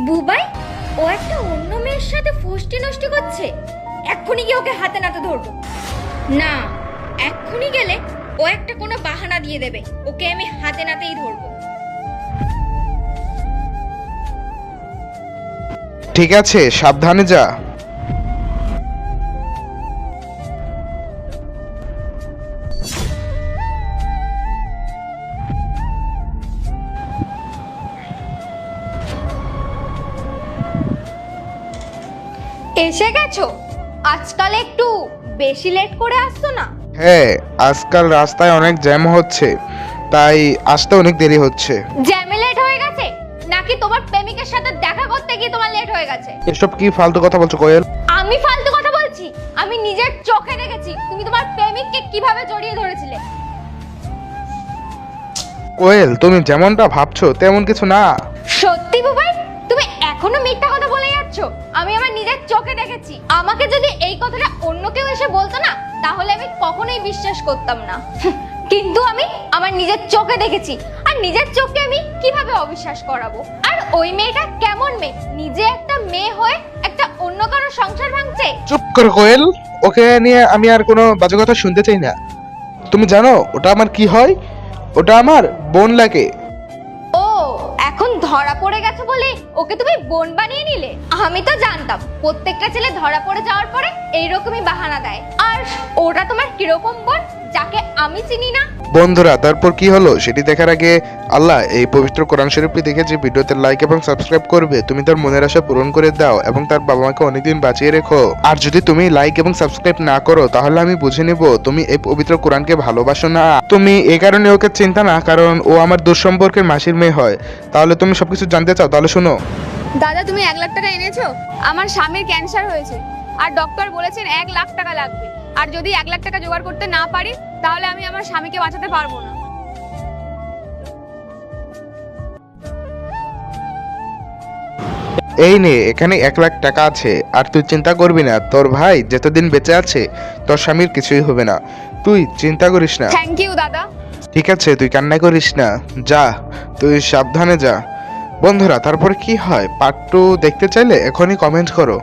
বুবাই, ও একটা অন্য মেয়ের সাথে ফষ্টি নষ্টি করছে। এক্ষুনি গিয়ে ওকে হাতে নাতে ধরবো। না, এক্ষুনি গেলে ও একটা কোনো বাহানা দিয়ে দেবে, ওকে আমি হাতে নাতেই ধরবো। ঠিক আছে, সাবধানে যা। এসে গেছো? আজকাল একটু বেশি লেট করে আসছো না? হ্যাঁ, আজকাল রাস্তায় অনেক জ্যাম হচ্ছে, তাই আসতে অনেক দেরি হচ্ছে। জ্যামে লেট হয়ে গেছে নাকি তোমার প্রেমিকের সাথে দেখা করতে গিয়ে তোমার লেট হয়ে গেছে? এসব কি ফালতু কথা বলছো কোয়েল? আমি ফালতু কথা বলছি? আমি নিজের চোখে দেখেছি তুমি তোমার প্রেমিককে কিভাবে জড়িয়ে ধরেছিলে। কোয়েল, তুমি যেমনটা ভাবছো তেমন কিছু না। সত্যি বুবাই, তুমি এখনো মিথ্যা কথা বলে যাচ্ছ। আমি আমার নিজের চোখে দেখেছি। আমাকে যদি এই কথাটা অন্য কেউ এসে বলতো না, তাহলে আমি কখনোই বিশ্বাস করতাম না। কিন্তু আমি আমার নিজের চোখে দেখেছি, আর নিজের চোখে আমি কিভাবে অবিশ্বাস করাবো? আর ওই মেয়েটা কেমন মেয়ে, নিজে একটা মেয়ে হয়ে একটা অন্য কারো সংসার ভাঙছে। চুপ করো কোয়েল, ওকে নিয়ে আমি আর কোনো বাজে কথা শুনতে চাই না। তুমি জানো ওটা আমার কি হয়? ওটা আমার বোন লাগে। ও, এখন ধরা পড়ে গেছে বলে ওকে তুমি বোন বানিয়ে নিলে? আমি তো জানতাম প্রত্যেকটা ছেলে ধরা পড়ে যাওয়ার পরে এইরকমই বাহানা দেয়। আর ওটা তোমার কিরকম বোন যাকে আমি চিনি না? বন্ধুরা, তারপর কি হলো সেটি দেখার আগে আল্লাহ এই পবিত্র কোরআন শরীফটি দেখে যে ভিডিওতে লাইক এবং সাবস্ক্রাইব করবে, তুমি তার মনের আশা পূরণ করে দাও এবং তার বাবা মাকে অনেকদিন বাঁচিয়ে রেখো। আর যদি তুমি লাইক এবং সাবস্ক্রাইব না করো, তাহলে আমি বুঝে নিব তুমি এই পবিত্র কোরআনকে ভালোবাসো না। তুমি এই কারণে ওকে চিন্তা না, কারণ ও আমার দুঃসম্পর্কের মাসির মেয়ে হয়। তাহলে তুমি সবকিছু জানতে চাও, তাহলে শোনো। দাদা, তুমি 1 লাখ টাকা এনেছো? আমার স্বামীর ক্যান্সার হয়েছে আর ডক্টর বলেছেন 1 লাখ টাকা লাগবে। আর যদি 1 লাখ টাকা জোগাড় করতে না পারি, তাহলে আমি আমার স্বামীকে বাঁচাতে পারবো না। এই নে, এখানে 1 লাখ টাকা আছে। আর তুই চিন্তা করবি না, তোর ভাই যতদিন বেঁচে আছে তোর স্বামীর কিছুই হবে না, তুই চিন্তা করিস না। থ্যাংক ইউ দাদা। ঠিক আছে, তুই কান্না করিস না, যা, তুই সাবধানে যা। বন্ধুরা, তারপরে কি হয় পার্ট 2 দেখতে চাইলে এখনই কমেন্ট করো।